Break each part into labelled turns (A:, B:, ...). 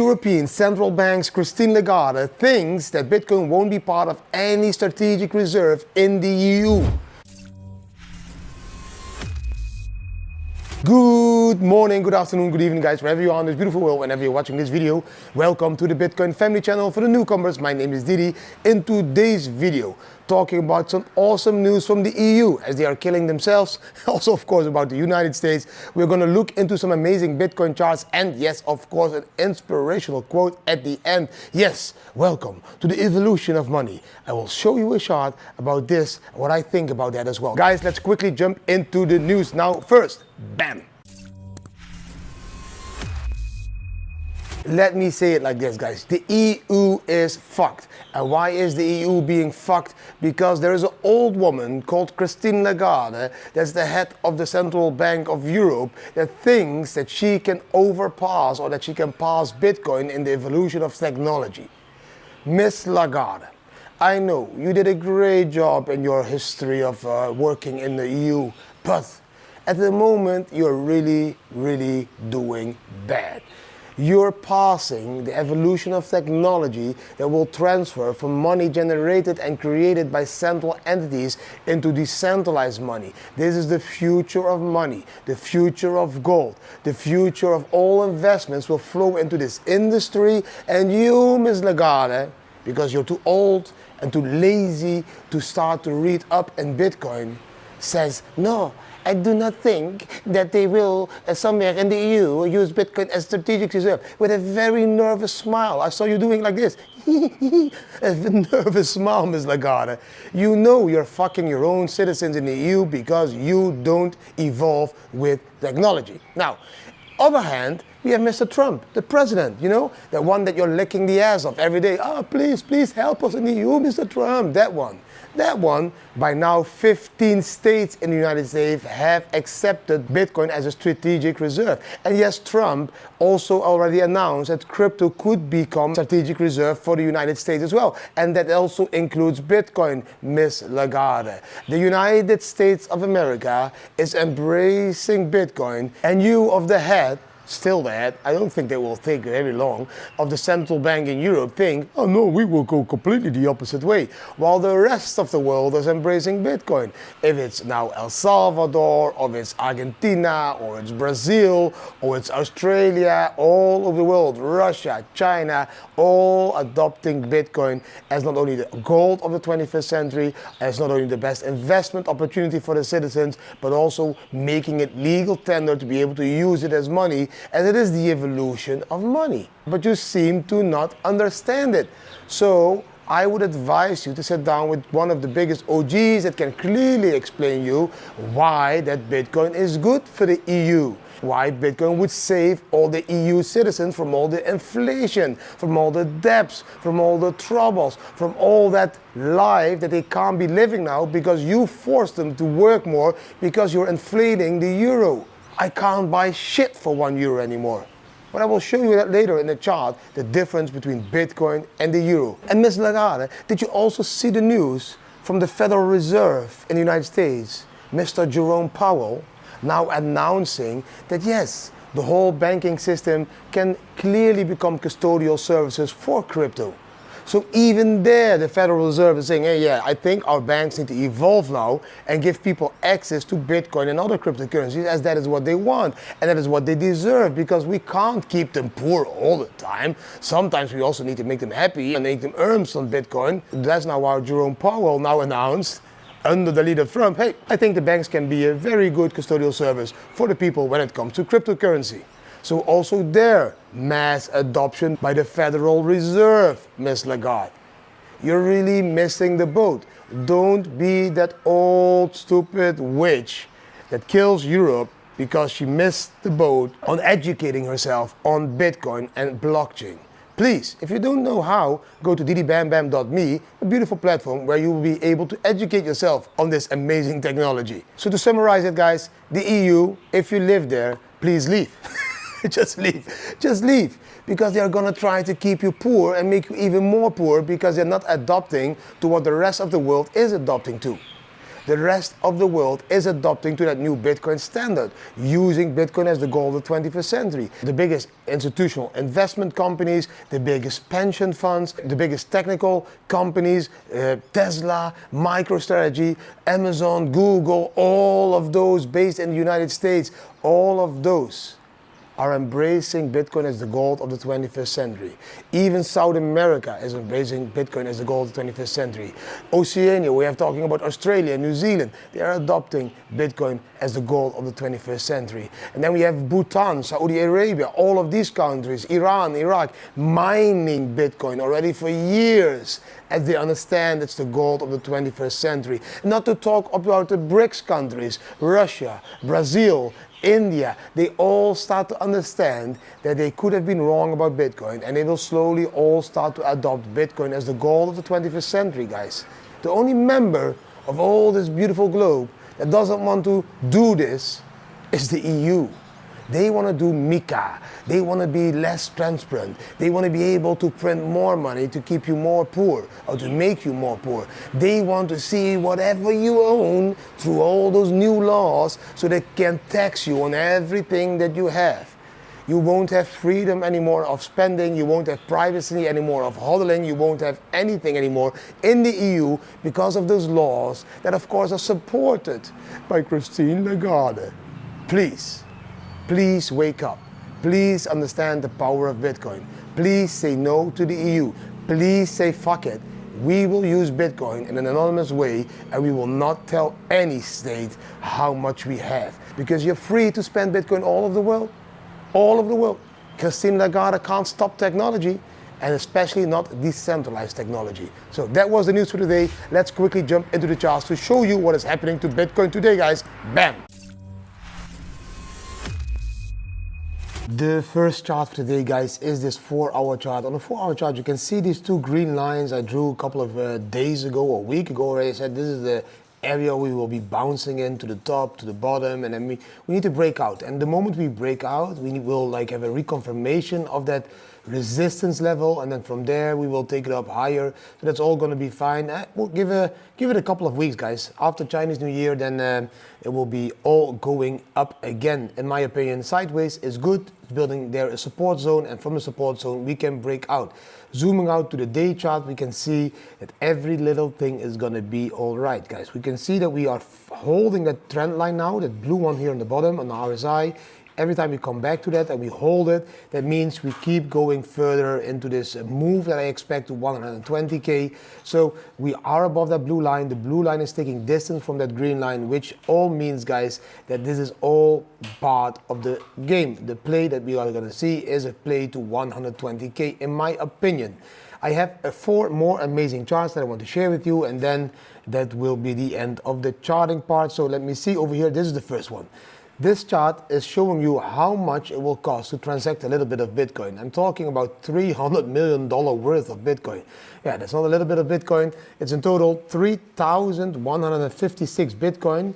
A: European Central Bank's Christine Lagarde thinks that Bitcoin won't be part of any strategic reserve in the EU. Good morning, good afternoon, good evening guys, wherever you are in this beautiful world, whenever you're watching this video. Welcome to the Bitcoin family channel. For the newcomers, my name is Didi. In today's video, talking about some awesome news from the EU as they are killing themselves. Also, of course, about the United States. We're going to look into some amazing Bitcoin charts and yes, of course, an inspirational quote at the end. Yes, welcome to the evolution of money. I will show you a chart about this, what I think about that as well. Guys, let's quickly jump into the news now. First, bam. Let me say it like this, guys. The EU is fucked. And why is the EU being fucked? Because there is an old woman called Christine Lagarde, that's the head of the Central Bank of Europe, that thinks that she can overpass or that she can pass Bitcoin in the evolution of technology. Miss Lagarde, I know you did a great job in your history of working in the EU, but at the moment you're really doing bad. You're passing the evolution of technology that will transfer from money generated and created by central entities into decentralized money. This is the future of money, the future of gold, the future of all investments will flow into this industry. And you, Ms. Lagarde, because you're too old and too lazy to start to read up in Bitcoin, says, no, I do not think that they will, somewhere in the EU, use Bitcoin as strategic reserve, with a very nervous smile. I saw you doing like this. A nervous smile, Ms. Lagarde. You know you're fucking your own citizens in the EU because you don't evolve with technology. Now, other hand, we have Mr. Trump, the president, you know, the one that you're licking the ass of every day. Oh, please help us in the EU, Mr. Trump, that one. That one, by now 15 states in the United States have accepted Bitcoin as a strategic reserve. And yes, Trump also already announced that crypto could become strategic reserve for the United States as well. And that also includes Bitcoin, Miss Lagarde. The United States of America is embracing Bitcoin, and you of the head, still that, I don't think they will take very long, of the central bank in Europe think, oh no, we will go completely the opposite way, while the rest of the world is embracing Bitcoin. If it's now El Salvador, or it's Argentina, or it's Brazil, or it's Australia, all over the world, Russia, China, all adopting Bitcoin as not only the gold of the 21st century, as not only the best investment opportunity for the citizens, but also making it legal tender to be able to use it as money. And it is the evolution of money. But you seem to not understand it. So I would advise you to sit down with one of the biggest OGs that can clearly explain you why that Bitcoin is good for the EU. Why Bitcoin would save all the EU citizens from all the inflation, from all the debts, from all the troubles, from all that life that they can't be living now because you forced them to work more because you're inflating the euro. I can't buy shit for €1 anymore. But I will show you that later in the chart, the difference between Bitcoin and the euro. And Ms. Lagarde, did you also see the news from the Federal Reserve in the United States, Mr. Jerome Powell, now announcing that yes, the whole banking system can clearly become custodial services for crypto. So even there, the Federal Reserve is saying, hey, yeah, I think our banks need to evolve now and give people access to Bitcoin and other cryptocurrencies as that is what they want and that is what they deserve, because we can't keep them poor all the time. Sometimes we also need to make them happy and make them earn some Bitcoin. That's now why Jerome Powell now announced, under the lead of Trump, hey, I think the banks can be a very good custodial service for the people when it comes to cryptocurrency. So also there, mass adoption by the Federal Reserve, Ms. Lagarde. You're really missing the boat. Don't be that old stupid witch that kills Europe because she missed the boat on educating herself on Bitcoin and blockchain. Please, if you don't know how, go to didibambam.me, a beautiful platform where you will be able to educate yourself on this amazing technology. So to summarize it, guys, the EU, if you live there, please leave. Just leave, because they are going to try to keep you poor and make you even more poor because they're not adopting to what the rest of the world is adopting to. the rest of the world is adopting to that new Bitcoin standard, using Bitcoin as the gold of the 21st century. The biggest institutional investment companies, the biggest pension funds, the biggest technical companies, Tesla, MicroStrategy, Amazon, Google, all of those based in the United States, all of those are embracing Bitcoin as the gold of the 21st century. Even South America is embracing Bitcoin as the gold of the 21st century. Oceania, we are talking about Australia, New Zealand, they are adopting Bitcoin as the gold of the 21st century. And then we have Bhutan, Saudi Arabia, all of these countries, Iran, Iraq, mining Bitcoin already for years, as they understand it's the gold of the 21st century. Not to talk about the BRICS countries, Russia, Brazil, India, they all start to understand that they could have been wrong about Bitcoin, and they will slowly all start to adopt Bitcoin as the gold of the 21st century, guys. The only member of all this beautiful globe that doesn't want to do this is the EU. They want to do MiCA. They want to be less transparent. They want to be able to print more money to keep you more poor or to make you more poor. They want to see whatever you own through all those new laws so they can tax you on everything that you have. You won't have freedom anymore of spending. You won't have privacy anymore of hodling. You won't have anything anymore in the EU because of those laws that, of course, are supported by Christine Lagarde. Please wake up. Please understand the power of Bitcoin. Please say no to the EU. Please say fuck it. We will use Bitcoin in an anonymous way, and we will not tell any state how much we have. Because you're free to spend Bitcoin all over the world. All over the world. Christine Lagarde can't stop technology, and especially not decentralized technology. So that was the news for today. Let's quickly jump into the charts to show you what is happening to Bitcoin today, guys. Bam! The first chart for today, guys, is this 4-hour chart. On the 4-hour chart, you can see these two green lines I drew a couple of days ago or a week ago already. I said this is the area we will be bouncing in to the top, to the bottom, and then we need to break out. And the moment we break out, we will like have a reconfirmation of that resistance level, and then from there we will take it up higher. So that's all going to be fine. We'll give it a couple of weeks, guys. After Chinese New Year, then it will be all going up again. In my opinion, sideways is good. It's building there a support zone, and from the support zone we can break out. Zooming out to the day chart, we can see that every little thing is going to be all right, guys. We can see that we are holding that trend line now, that blue one here on the bottom on the RSI. Every time we come back to that and we hold it, that means we keep going further into this move that I expect to 120K. So we are above that blue line. The blue line is taking distance from that green line, which all means, guys, that this is all part of the game. The play that we are going to see is a play to 120K, in my opinion. I have 4 more amazing charts that I want to share with you, and then that will be the end of the charting part. So let me see over here. This is the first one. This chart is showing you how much it will cost to transact a little bit of Bitcoin. I'm talking about $300 million worth of Bitcoin. Yeah, that's not a little bit of Bitcoin. It's in total 3,156 Bitcoin.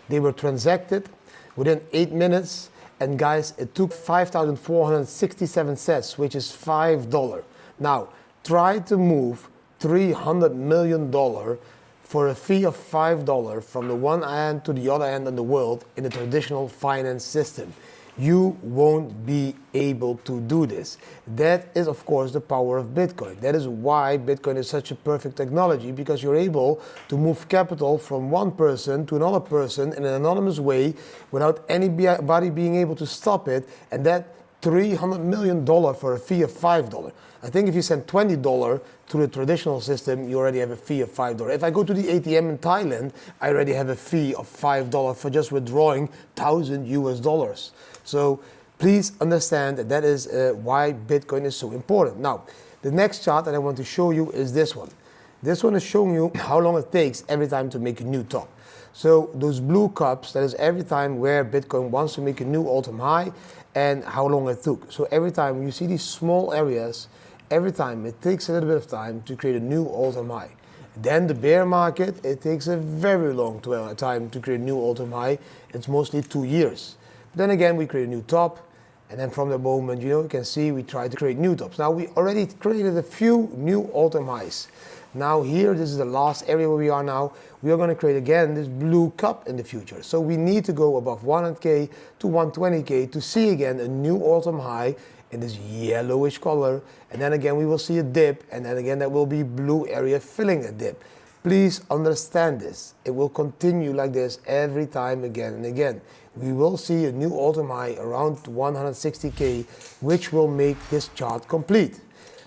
A: They were transacted within 8 minutes. And guys, it took 5,467 sats, which is $5. Now, try to move $300 million for a fee of $5 from the one end to the other end in the world in the traditional finance system. You won't be able to do this. That is, of course, the power of Bitcoin. That is why Bitcoin is such a perfect technology, because you're able to move capital from one person to another person in an anonymous way without anybody being able to stop it, and that $300 million for a fee of $5. I think if you send $20 to the traditional system, you already have a fee of $5. If I go to the ATM in Thailand, I already have a fee of $5 for just withdrawing $1,000 US. So please understand that that is why Bitcoin is so important. Now, the next chart that I want to show you is this one. This one is showing you how long it takes every time to make a new top. So those blue cups, that is every time where Bitcoin wants to make a new all-time high and how long it took. So every time you see these small areas, every time it takes a little bit of time to create a new all-time high. Then the bear market, it takes a very long time to create a new all-time high. It's mostly 2 years. Then again, we create a new top, and then from the moment, you can see we try to create new tops. Now, we already created a few new all-time highs. Now here, this is the last area where we are now. We are going to create again this blue cup in the future. So we need to go above 100K to 120K to see again a new all-time high in this yellowish color. And then again, we will see a dip. And then again, that will be blue area filling a dip. Please understand this. It will continue like this every time again and again. We will see a new all-time high around 160K, which will make this chart complete.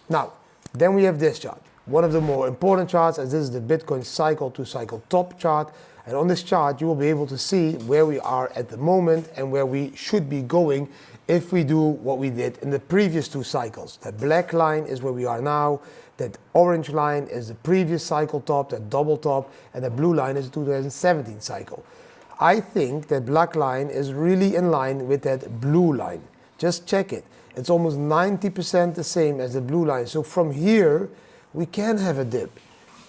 A: Now, then we have this chart. One of the more important charts, as this is the Bitcoin cycle to cycle top chart. And on this chart, you will be able to see where we are at the moment and where we should be going if we do what we did in the previous two cycles. That black line is where we are now. That orange line is the previous cycle top, that double top, and the blue line is the 2017 cycle. I think that black line is really in line with that blue line. Just check it. It's almost 90% the same as the blue line. So from here, we can have a dip.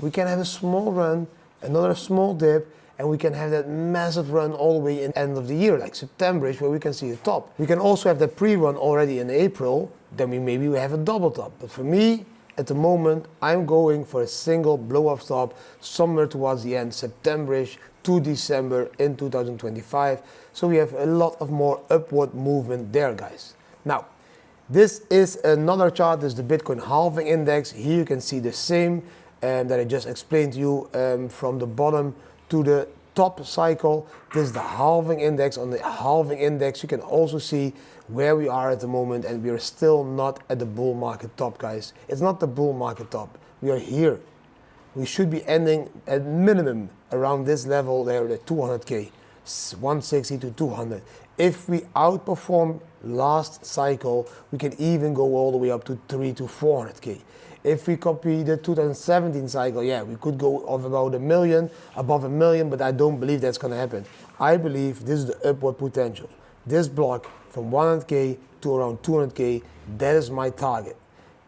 A: We can have a small run, another small dip, and we can have that massive run all the way in the end of the year, like September-ish, where we can see the top. We can also have that pre-run already in April, then maybe we have a double top. But for me, at the moment, I'm going for a single blow-up stop somewhere towards the end, September-ish to December in 2025. So we have a lot of more upward movement there, guys. Now, this is another chart. This is the Bitcoin halving index. Here you can see the same that I just explained to you from the bottom to the top cycle. This is the halving index. On the halving index, you can also see where we are at the moment, and we are still not at the bull market top, guys. It's not the bull market top. We are here. We should be ending at minimum around this level there, the 200K, 160 to 200. If we outperform last cycle, we can even go all the way up to 3 to 400K. If we copy the 2017 cycle, yeah, we could go of about a million, above a million, but I don't believe that's going to happen. I believe this is the upward potential. This block from 100K to around 200K, that is my target.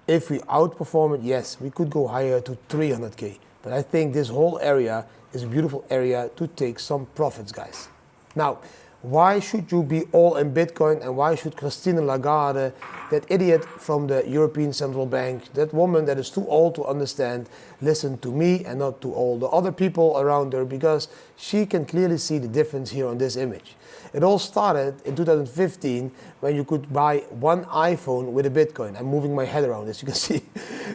A: If we outperform it, yes, we could go higher to 300K. But I think this whole area is a beautiful area to take some profits, guys. Now, why should you be all in Bitcoin, and why should Christine Lagarde, that idiot from the European Central Bank, that woman that is too old to understand, listen to me and not to all the other people around her, because she can clearly see the difference here on this image. It all started in 2015 when you could buy one iPhone with a Bitcoin. I'm moving my head around this, you can see.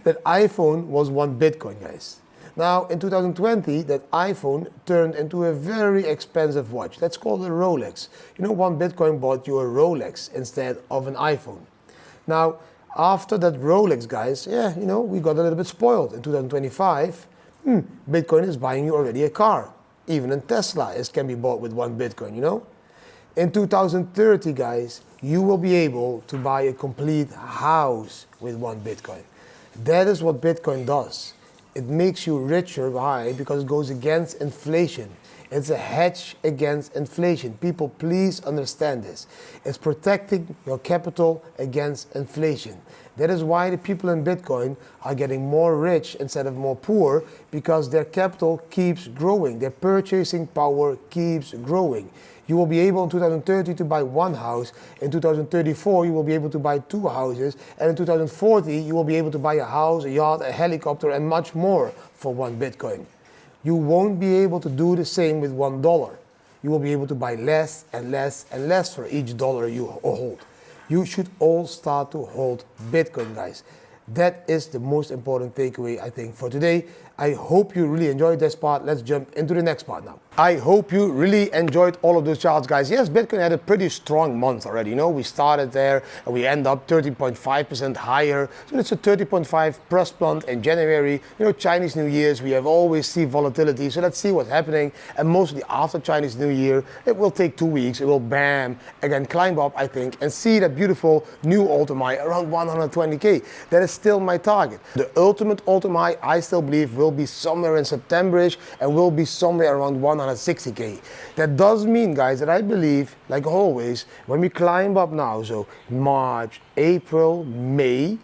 A: That iPhone was one Bitcoin, guys. Now, in 2020, that iPhone turned into a very expensive watch. Let's call it a Rolex. You know, one Bitcoin bought you a Rolex instead of an iPhone. Now, after that Rolex, guys, yeah, you know, we got a little bit spoiled. In 2025, Bitcoin is buying you already a car. Even in Tesla, it can be bought with one Bitcoin, you know. In 2030, guys, you will be able to buy a complete house with one Bitcoin. That is what Bitcoin does. It makes you richer. Why? Because it goes against inflation. It's a hedge against inflation. People, please understand this. It's protecting your capital against inflation. That is why the people in Bitcoin are getting more rich instead of more poor, because their capital keeps growing. Their purchasing power keeps growing. You will be able in 2030 to buy one house. In 2034, you will be able to buy two houses. And in 2040, you will be able to buy a house, a yacht, a helicopter, and much more for one Bitcoin. You won't be able to do the same with $1. You will be able to buy less and less and less for each dollar you hold. You should all start to hold Bitcoin, guys. That is the most important takeaway, I think, for today. I hope you really enjoyed this part. Let's jump into the next part now. I hope you really enjoyed all of those charts, guys. Yes, Bitcoin had a pretty strong month already. You know, we started there and we end up 30.5% higher. So it's a 30.5 plus month in January. You know, Chinese New Year's, we have always seen volatility. So let's see what's happening. And mostly after Chinese New Year, it will take 2 weeks. It will bam, again, climb up, I think, and see that beautiful new all-time high around 120K. That is still my target. The ultimate all-time high, I still believe, will be somewhere in September-ish and will be somewhere around 160K. That does mean, guys, that I believe, like always, when we climb up now, so March, April, May,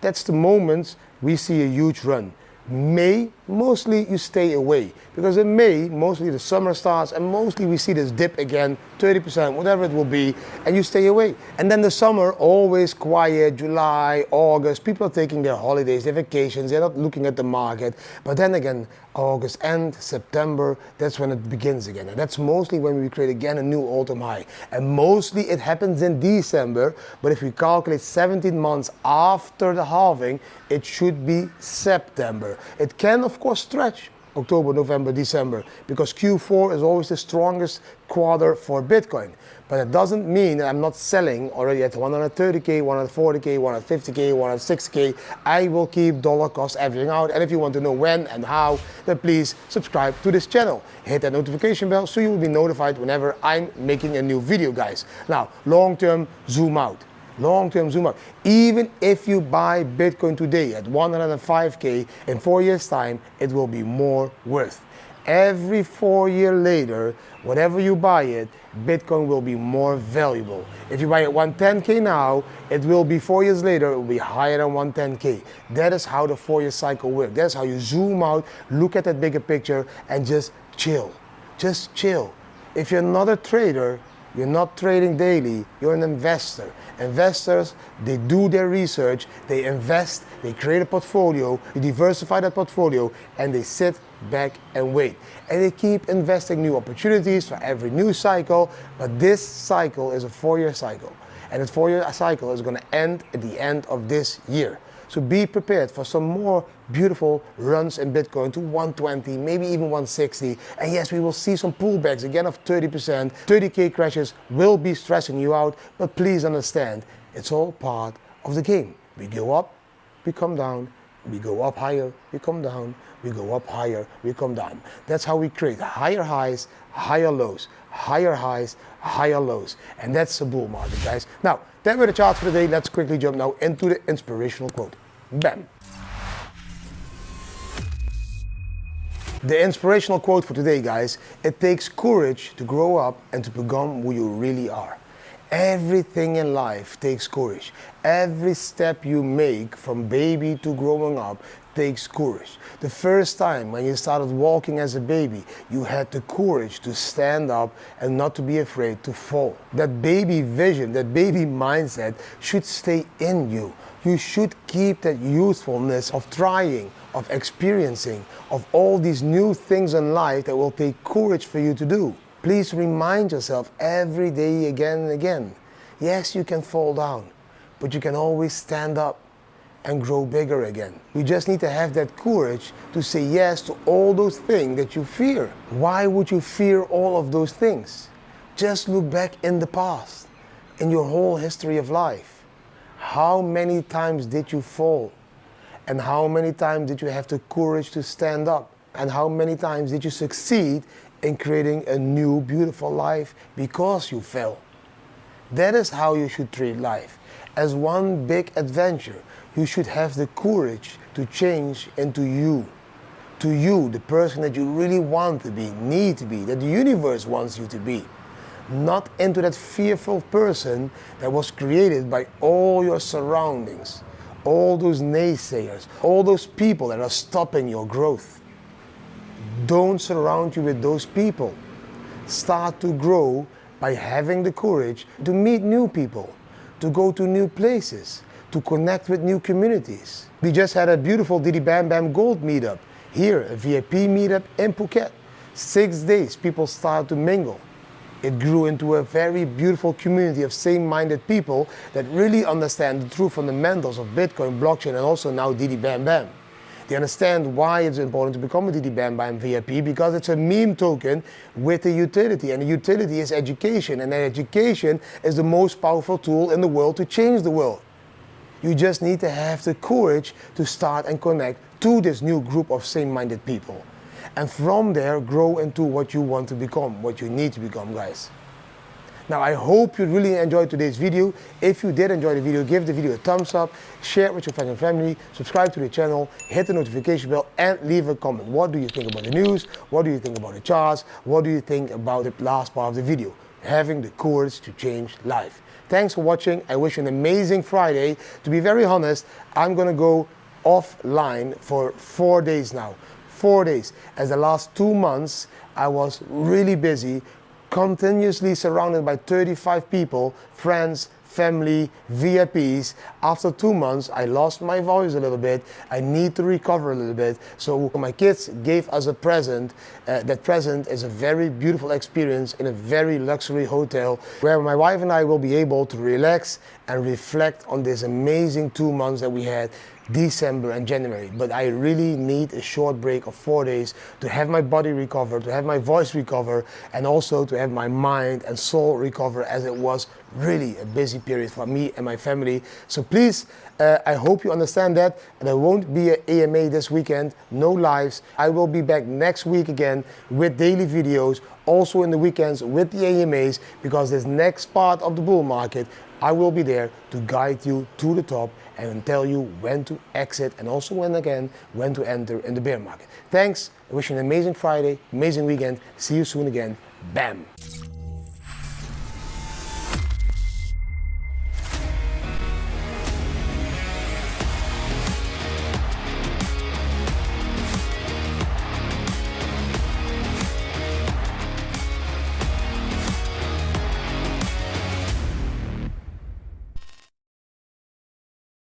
A: that's the moment we see a huge run. May mostly you stay away. Because in May, mostly the summer starts and mostly we see this dip again, 30%, whatever it will be, and you stay away. And then the summer, always quiet, July, August, people are taking their holidays, their vacations, they're not looking at the market. But then again, August end, September, that's when it begins again. And that's mostly when we create again a new all-time high. And mostly it happens in December, but if we calculate 17 months after the halving, it should be September. It can, of course, stretch October, November, December, because Q4 is always the strongest quarter for Bitcoin. But it doesn't mean that I'm not selling already at 130K, 140K, 150K, 160K. I will keep dollar cost averaging out. And if you want to know when and how, then please subscribe to this channel. Hit that notification bell so you will be notified whenever I'm making a new video, guys. Now, long-term zoom out. Long-term zoom out. Even if you buy Bitcoin today at 105K, in 4 years' time, it will be more worth. Every 4 years later, whatever you buy it, Bitcoin will be more valuable. If you buy it 110K now, it will be 4 years later, it will be higher than 110K. That is how the 4-year cycle works. That's how you zoom out, look at that bigger picture, and just chill. Just chill. If you're not a trader, you're not trading daily, you're an investor. Investors, they do their research, they invest, they create a portfolio, you diversify that portfolio, and they sit back and wait. And they keep investing new opportunities for every new cycle, but this cycle is a 4-year cycle. And that 4-year cycle is going to end at the end of this year. So be prepared for some more beautiful runs in Bitcoin to 120, maybe even 160. And yes, we will see some pullbacks again of 30%. 30K crashes will be stressing you out, but please understand, it's all part of the game. We go up, we come down, we go up higher, we come down, we go up higher, we come down. That's how we create higher highs, higher lows, higher highs, higher lows. And that's a bull market, guys. Now, that were the charts for the day. Let's quickly jump now into the inspirational quote. Bam. The inspirational quote for today, guys: it takes courage to grow up and to become who you really are. Everything in life takes courage. Every step you make from baby to growing up takes courage. The first time when you started walking as a baby, you had the courage to stand up and not to be afraid to fall. That baby vision, that baby mindset should stay in you. You should keep that youthfulness of trying, of experiencing, of all these new things in life that will take courage for you to do. Please remind yourself every day again and again. Yes, you can fall down, but you can always stand up and grow bigger again. You just need to have that courage to say yes to all those things that you fear. Why would you fear all of those things? Just look back in the past, in your whole history of life. How many times did you fall? And how many times did you have the courage to stand up? And how many times did you succeed in creating a new beautiful life because you fell? That is how you should treat life. As one big adventure, you should have the courage to change into you. To you, the person that you really want to be, need to be, that the universe wants you to be. Not into that fearful person that was created by all your surroundings, all those naysayers, all those people that are stopping your growth. Don't surround you with those people. Start to grow by having the courage to meet new people, to go to new places, to connect with new communities. We just had a beautiful Didi Bam Bam Gold meetup here, a VIP meetup in Phuket. 6 days, people started to mingle. It grew into a very beautiful community of same-minded people that really understand the true fundamentals of Bitcoin, blockchain, and also now Didi Bam Bam. They understand why it's important to become a Didi Bam Bam VIP, because it's a meme token with a utility, and the utility is education, and that education is the most powerful tool in the world to change the world. You just need to have the courage to start and connect to this new group of same-minded people. And from there, grow into what you want to become, what you need to become, guys. Now, I hope you really enjoyed today's video. If you did enjoy the video, give the video a thumbs up, share it with your friends and family, subscribe to the channel, hit the notification bell, and leave a comment. What do you think about the news? What do you think about the charts? What do you think about the last part of the video? Having the courage to change life. Thanks for watching. I wish you an amazing Friday. To be very honest, I'm going to go offline for 4 days now. 4 days. As the last 2 months, I was really busy, continuously surrounded by 35 people, friends, family, VIPs. After 2 months, I lost my voice a little bit. I need to recover a little bit. So my kids gave us a present. That present is a very beautiful experience in a very luxury hotel where my wife and I will be able to relax and reflect on this amazing 2 months that we had, December and January. But I really need a short break of 4 days to have my body recover, to have my voice recover, and also to have my mind and soul recover, as it was really a busy period for me and my family. So please, I hope you understand that. There won't be an AMA this weekend, no lives. I will be back next week again with daily videos, also in the weekends with the AMAs, because this next part of the bull market, I will be there to guide you to the top and tell you when to exit, and also when to enter in the bear market. Thanks. I wish you an amazing Friday, amazing weekend. See you soon again. Bam.